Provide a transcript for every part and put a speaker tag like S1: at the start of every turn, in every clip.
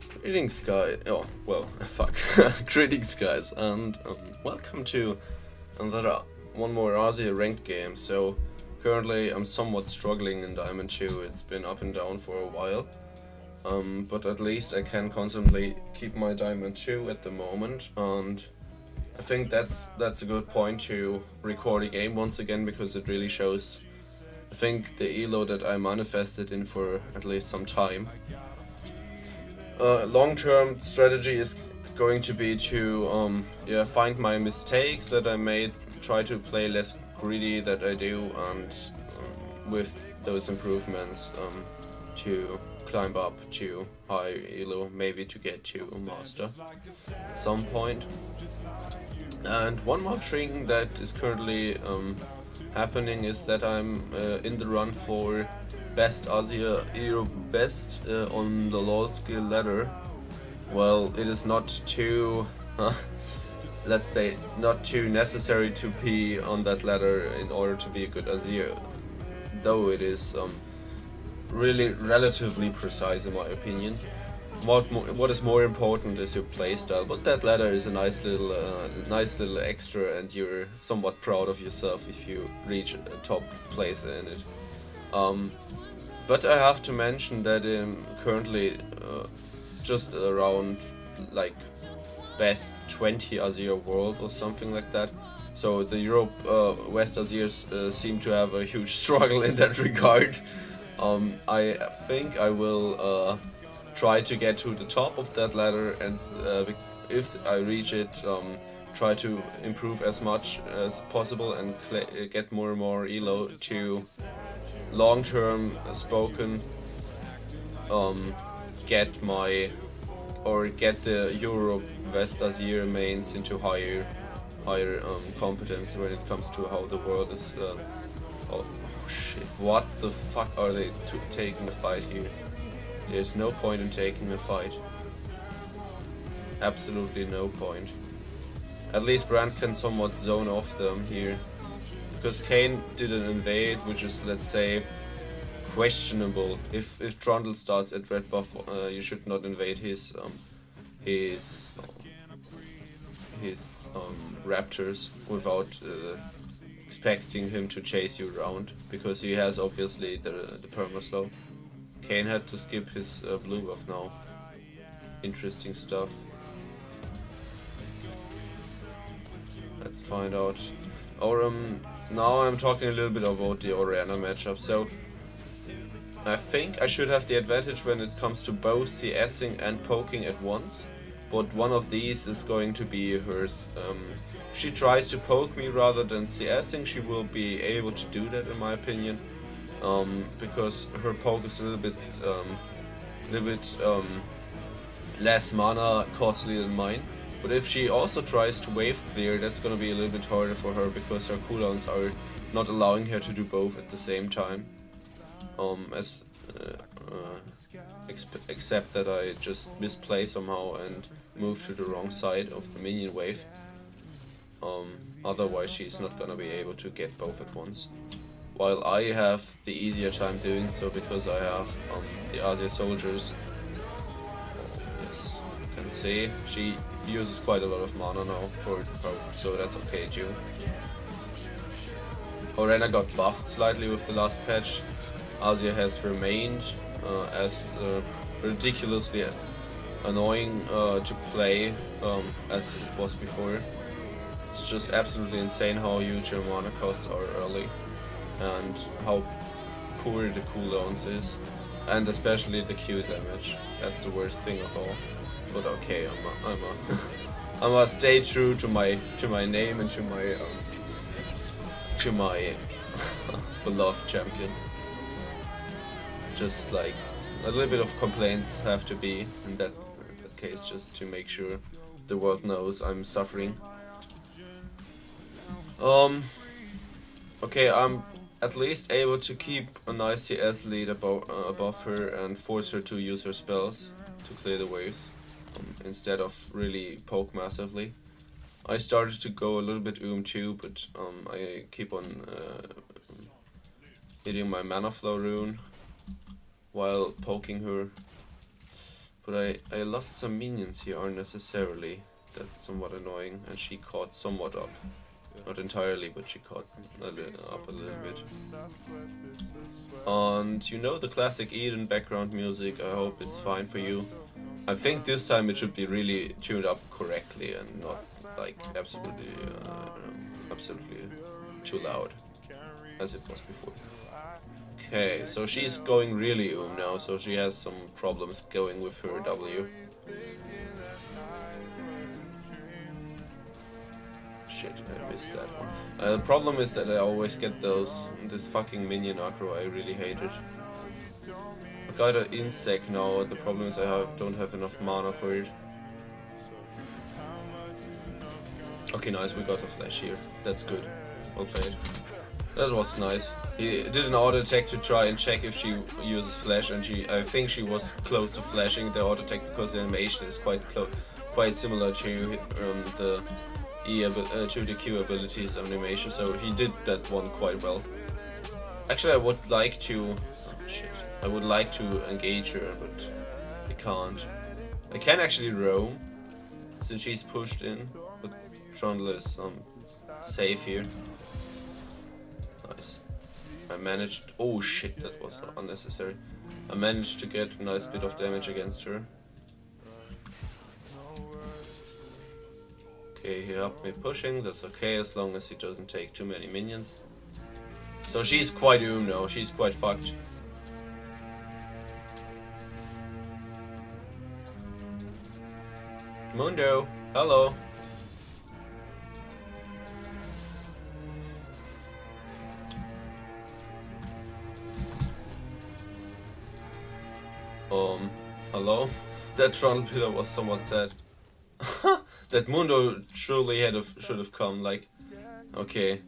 S1: Greetings, guys. Oh, well, fuck. Greetings, guys, and welcome to another one more AZIR ranked game. So, currently, I'm somewhat struggling in Diamond 2. It's been up and down for a while, but at least I can constantly keep my Diamond 2 at the moment, and I think that's a good point to record a game once again, because it really shows, I think, the elo that I manifested in for at least some time. Long-term strategy is going to be to find my mistakes that I made, try to play less greedy that I do, and with those improvements to climb up to high elo, maybe to get to a master at some point. And one more thing that is currently happening is that I'm in the run for best AZIR EUW best on the LoL skill ladder. Well, it is not too, let's say, not too necessary to be on that ladder in order to be a good AZIR, though it is really relatively precise in my opinion. What is more important is your playstyle, but that ladder is a nice little extra, and you're somewhat proud of yourself if you reach a top place in it. But I have to mention that I'm currently just around like best 20 AZIR world or something like that. So the Europe West AZIRs seem to have a huge struggle in that regard. I think I will try to get to the top of that ladder, and if I reach it, try to improve as much as possible and get more and more elo to long-term spoken get the Europe West AZIR mains into higher competence when it comes to how the world is. Oh shit! What the fuck are they taking a fight here? There's no point in taking a fight. Absolutely no point. At least Brand can somewhat zone off them here, because Kane didn't invade, which is, let's say, questionable. If Trundle starts at red buff, you should not invade his raptors without expecting him to chase you around, because he has obviously the perma slow. Kane had to skip his blue buff now. Interesting stuff. Let's find out. Or now I'm talking a little bit about the Orianna matchup. So I think I should have the advantage when it comes to both CSing and poking at once, but one of these is going to be hers. If she tries to poke me rather than CSing, she will be able to do that in my opinion, because her poke is a little bit less mana costly than mine. But if she also tries to wave clear, that's gonna be a little bit harder for her, because her cooldowns are not allowing her to do both at the same time. Except that I just misplay somehow and move to the wrong side of the minion wave. Otherwise she's not gonna be able to get both at once. While I have the easier time doing so, because I have the AZIR soldiers. Yes, you can see she uses quite a lot of mana now for the poke, so that's okay too. Orianna got buffed slightly with the last patch. AZIR has remained as ridiculously annoying to play as it was before. It's just absolutely insane how huge your mana costs are early, and how poor the cooldowns is, and especially the Q damage. That's the worst thing of all. But okay, I'm a stay true to my name and to my beloved champion. Just like a little bit of complaints have to be in that case, just to make sure the world knows I'm suffering. Okay, I'm at least able to keep a nice CS lead above her and force her to use her spells to clear the waves, instead of really poke massively. I started to go a little bit too, but I keep on hitting my mana flow rune while poking her. But I lost some minions here unnecessarily. That's somewhat annoying, and she caught somewhat up. Not entirely, but she caught up a little bit. And you know the classic Eden background music, I hope it's fine for you. I think this time it should be really tuned up correctly and not like absolutely too loud as it was before. Okay, so she's going really now, so she has some problems going with her W. Shit, I missed that one. The problem is that I always get this fucking minion aggro, I really hate it. I got an insect now, the problem is I don't have enough mana for it. Okay, nice, we got a flash here. That's good. Well played. That was nice. He did an auto attack to try and check if she uses flash, and I think she was close to flashing the auto attack because the animation is quite similar to the to the Q abilities animation. So he did that one quite well. Actually, I would like to. Oh, shit. I would like to engage her, but I can't. I can actually roam since she's pushed in, but Trundle is safe here. Nice. I managed. Oh shit, that was unnecessary. I managed to get a nice bit of damage against her. Okay, he helped me pushing. That's okay as long as he doesn't take too many minions. So she's quite now. She's quite fucked. Mundo, hello. Hello? That Trundle pillar was somewhat sad. That Mundo surely should have come, like, okay.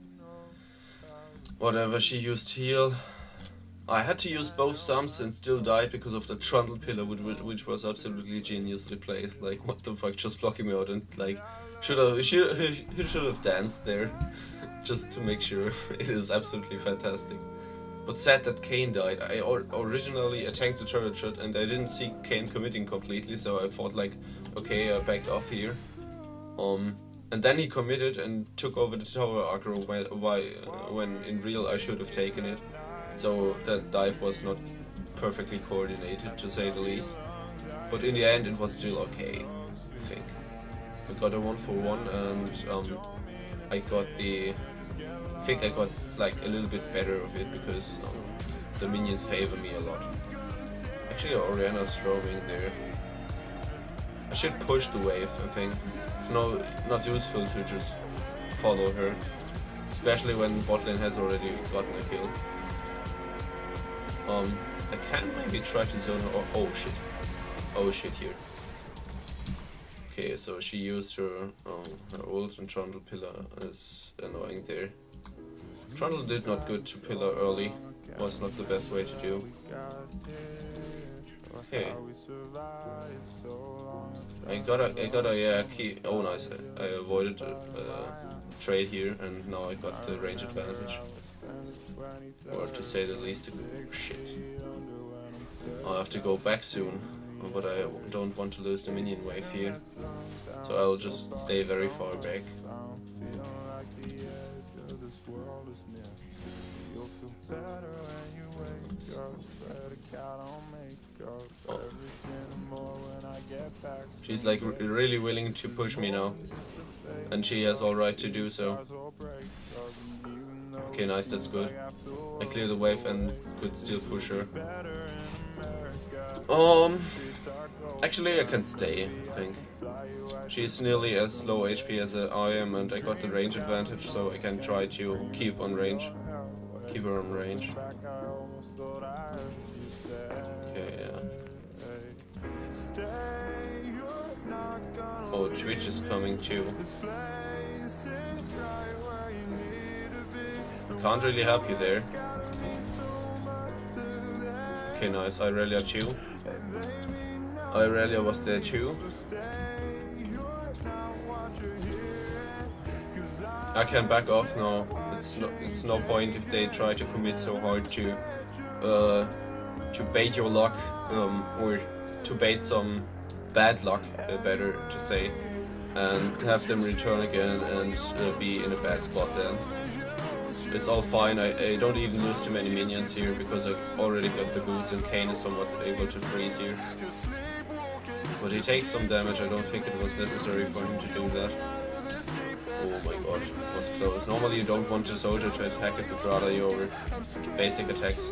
S1: Whatever, she used heal. I had to use both sums and still died because of the Trundle pillar, which was absolutely geniusly placed. Like, what the fuck, just blocking me out, and like, he should have danced there, just to make sure. It is absolutely fantastic. But sad that Kane died. I originally tanked the turret shot and I didn't see Kane committing completely, so I thought like, okay, I backed off here. And then he committed and took over the tower aggro when in real I should have taken it. So that dive was not perfectly coordinated, to say the least. But in the end it was still okay, I think. We got a 1-for-1 and I think I got like a little bit better of it because the minions favor me a lot. Actually, Orianna's roaming there. I should push the wave, I think. It's not useful to just follow her, especially when botlane has already gotten a kill. I can maybe try to zone her. Oh shit here. Okay, so she used her ult and Trundle pillar is annoying there. Trundle did not good to pillar early, was not the best way to do. Okay. I got a key. Oh nice, I avoided a trade here and now I got the range advantage. Or to say the least, shit. I'll have to go back soon, but I don't want to lose the minion wave here. So I'll just stay very far back. Oh. She's like really willing to push me now, and she has all right to do so. Okay, nice, that's good. I clear the wave and could still push her. Actually I can stay, I think. She's nearly as low HP as I am and I got the range advantage, so I can try to keep her on range. Okay, yeah. Oh, Twitch is coming too. Can't really help you there. Okay, nice. Irelia too. Irelia was there too. I can back off now. It's no point if they try to commit so hard to bait your luck or to bait some bad luck, better to say, and have them return again and be in a bad spot then. It's all fine, I don't even lose too many minions here because I already got the boots and Kayn is somewhat able to freeze here. But he takes some damage, I don't think it was necessary for him to do that. Oh my god, it was close. Normally you don't want a soldier to attack it, but rather your basic attacks.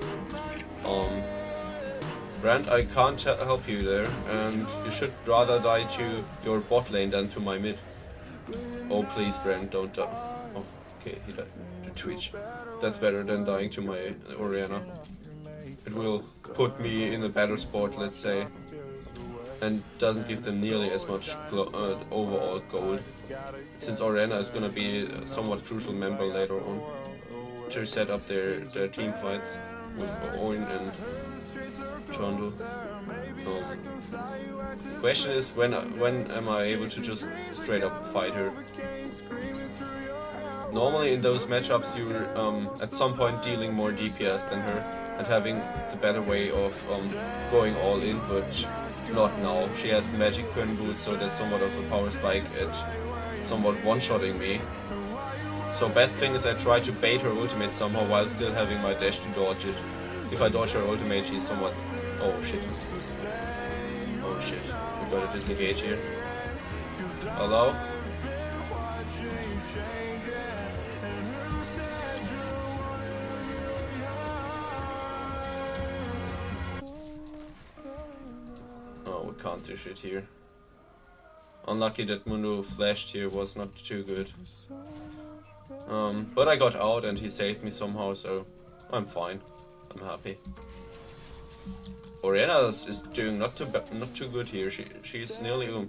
S1: Brand, I can't help you there, and you should rather die to your bot lane than to my mid. Oh please Brand, don't die. Oh, okay, he died to Twitch. That's better than dying to my Orianna. It will put me in a better spot, let's say, and doesn't give them nearly as much overall gold, since Orianna is gonna be a somewhat crucial member later on to set up their team fights with Owen and Trundle. Question is when am I able to just straight up fight her? Normally in those matchups you're at some point dealing more DPS than her and having the better way of going all in, but not now. She has the magic pin boost, so that's somewhat of a power spike at somewhat one-shotting me. So best thing is I try to bait her ultimate somehow while still having my dash to dodge it. If I dodge her ultimate, she's somewhat... Oh shit. Oh shit. We gotta disengage here. Hello? Oh, we can't do shit here. Unlucky that Mundo flashed here was not too good. But I got out and he saved me somehow, so I'm fine. I'm happy. Orianna is doing not too good here. She's nearly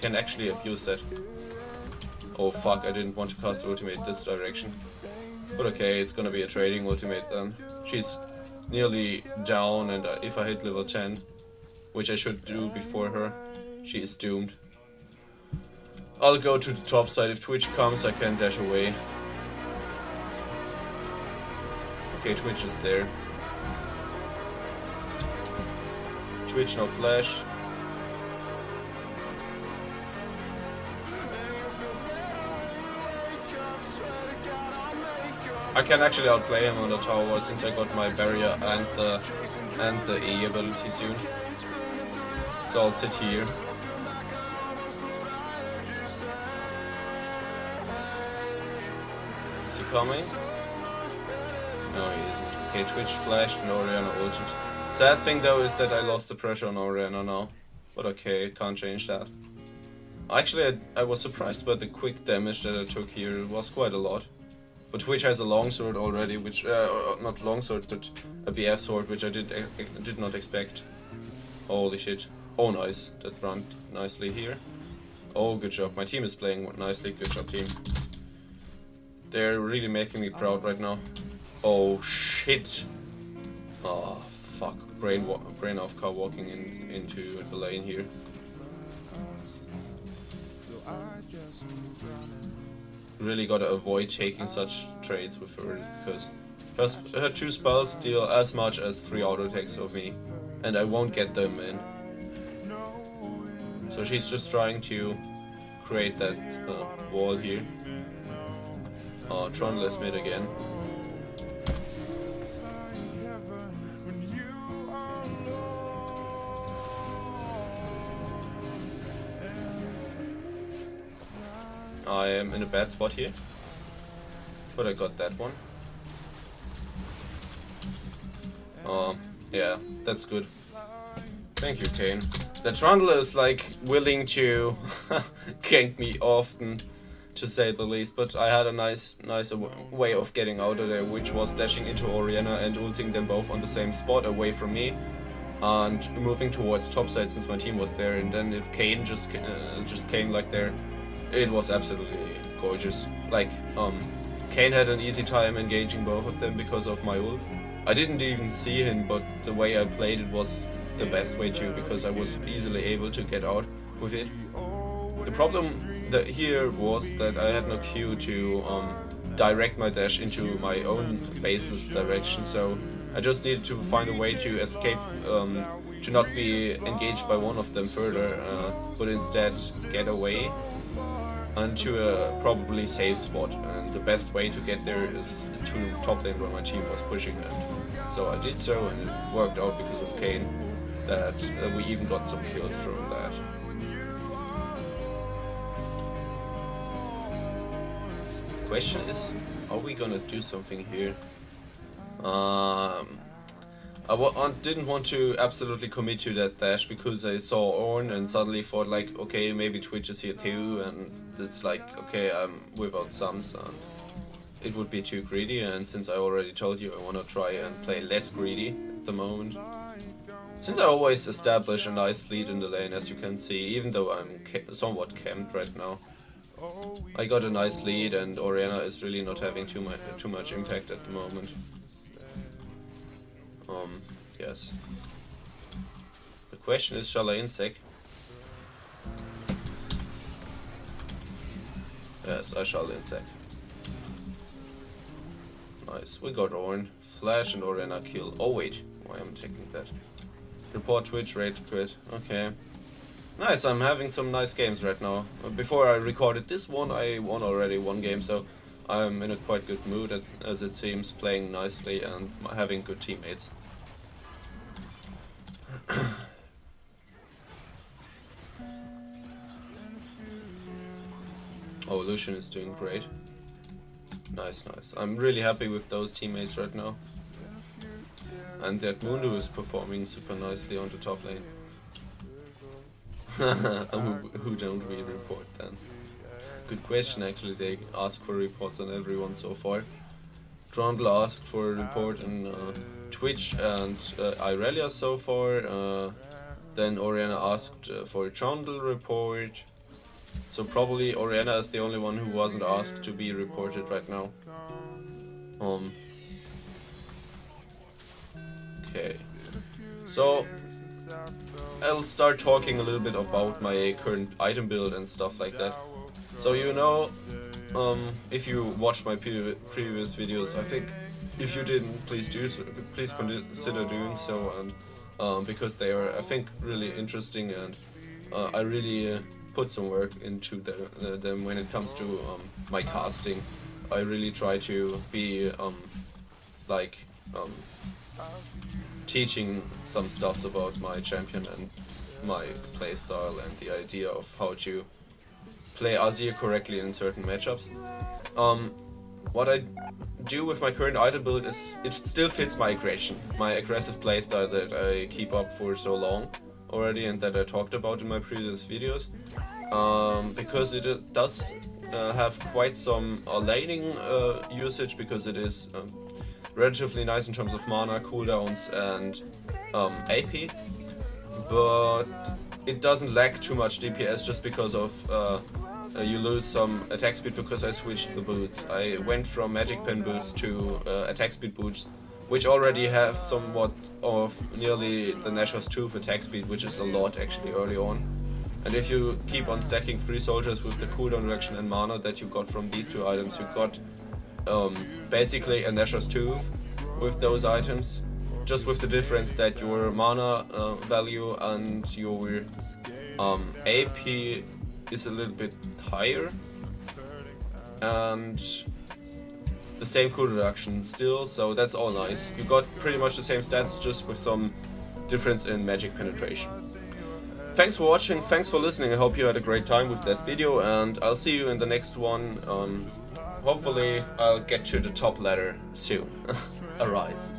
S1: can actually abuse that. Oh fuck! I didn't want to cast ultimate this direction. But okay, it's gonna be a trading ultimate then. She's nearly down, and if I hit level 10, which I should do before her, she is doomed. I'll go to the top side. If Twitch comes, I can dash away. Okay, Twitch is there. Twitch, no flash. I can actually outplay him on the tower since I got my barrier and the E ability soon. So I'll sit here. Is he coming? No, he isn't. Okay, Twitch flashed and Orianna ulted. Sad thing though is that I lost the pressure on Orianna now. But okay, can't change that. Actually, I was surprised by the quick damage that I took here. It was quite a lot. But Twitch has a longsword already, which not longsword, but a BF sword, which I did not expect. Holy shit! Oh nice, that ran nicely here. Oh good job, my team is playing nicely. Good job team. They're really making me proud right now. Oh shit! Oh fuck! Brain off car walking into the lane here. Really gotta avoid taking such trades with her because her 2 spells deal as much as 3 auto attacks of me, and I won't get them in. So she's just trying to create that wall here. Trundle is mid again. I am in a bad spot here, but I got that one. Yeah, that's good. Thank you, Kayn. The Trundle is like willing to gank me often, to say the least, but I had a nice way of getting out of there, which was dashing into Orianna and ulting them both on the same spot away from me, and moving towards topside since my team was there. And then if Kayn just came like there, it was absolutely gorgeous. Like, Kayn had an easy time engaging both of them because of my ult. I didn't even see him, but the way I played it was the best way to, because I was easily able to get out with it. The problem here was that I had no Q to direct my dash into my own base's direction, so I just needed to find a way to escape to not be engaged by one of them further, but instead get away onto a probably safe spot. And the best way to get there is to top lane where my team was pushing, and so I did so, and it worked out because of Kane that we even got some kills from that. The question is, are we gonna do something here? I didn't want to absolutely commit to that dash because I saw Orn and suddenly thought like, okay, maybe Twitch is here too, and it's like, okay, I'm without sums and it would be too greedy, and since I already told you I want to try and play less greedy at the moment. Since I always establish a nice lead in the lane, as you can see, even though I'm somewhat camped right now. I got a nice lead and Orianna is really not having too much impact at the moment. Yes. The question is, shall I insec? Yes, I shall insec. Nice, we got Orn. Flash and Orianna kill. Oh wait, why am I checking that? Report Twitch, rate quit. Okay. Nice, I'm having some nice games right now. Before I recorded this one, I won already one game, so I'm in a quite good mood as it seems, playing nicely and having good teammates. Oh, Lucian is doing great. Nice, nice. I'm really happy with those teammates right now. And that Mundo is performing super nicely on the top lane. Who don't we report then? Good question actually, they ask for reports on everyone so far. Trundle asked for a report on Twitch and Irelia so far. Then Orianna asked for a Trundle report. So probably Orianna is the only one who wasn't asked to be reported right now. Okay. So I'll start talking a little bit about my current item build and stuff like that. So you know, if you watched my previous videos, I think if you didn't, please do so. Please consider doing so, and because they are, I think, really interesting, and I really put some work into them when it comes to my casting. I really try to be teaching some stuff about my champion and my playstyle and the idea of how to play AZIR correctly in certain matchups. What I do with my current item build is it still fits my aggression, my aggressive playstyle that I keep up for so long already and that I talked about in my previous videos. Because it does have quite some laning usage, because it is relatively nice in terms of mana, cooldowns and AP, but it doesn't lack too much DPS just because of you lose some attack speed because I switched the boots. I went from magic pen boots to attack speed boots, which already have somewhat of nearly the Nashor's Tooth attack speed, which is a lot actually early on. And if you keep on stacking 3 soldiers with the cooldown reduction and mana that you got from these 2 items, you got basically a Nashor's Tooth with those items, just with the difference that your mana value and your AP is a little bit higher, and the same cooldown reduction still, so that's all nice. You got pretty much the same stats, just with some difference in magic penetration. Thanks for watching, thanks for listening, I hope you had a great time with that video, and I'll see you in the next one. Hopefully I'll get to the top ladder soon. Arise.